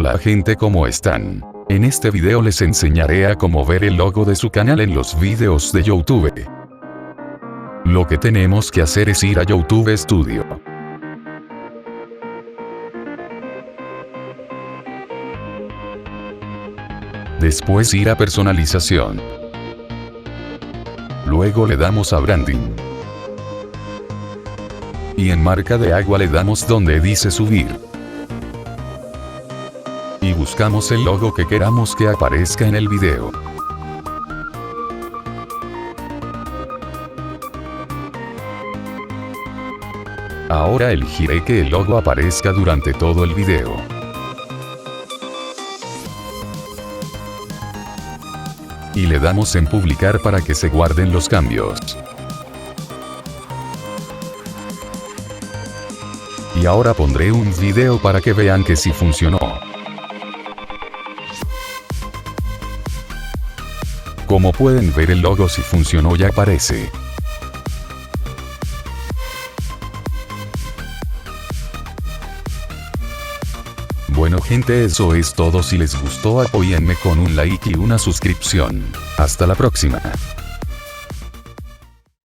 Hola gente, ¿cómo están? En este video les enseñaré a cómo ver el logo de su canal en los videos de YouTube. Lo que tenemos que hacer es ir a YouTube Studio. Después ir a personalización. Luego le damos a branding. Y en marca de agua le damos donde dice subir. Y buscamos el logo que queramos que aparezca en el video. Ahora elegiré que el logo aparezca durante todo el video. Y le damos en publicar para que se guarden los cambios. Y ahora pondré un video para que vean que sí funcionó. Como pueden ver, el logo sí funcionó y aparece. Bueno gente, eso es todo. Si les gustó, apóyenme con un like y una suscripción. Hasta la próxima.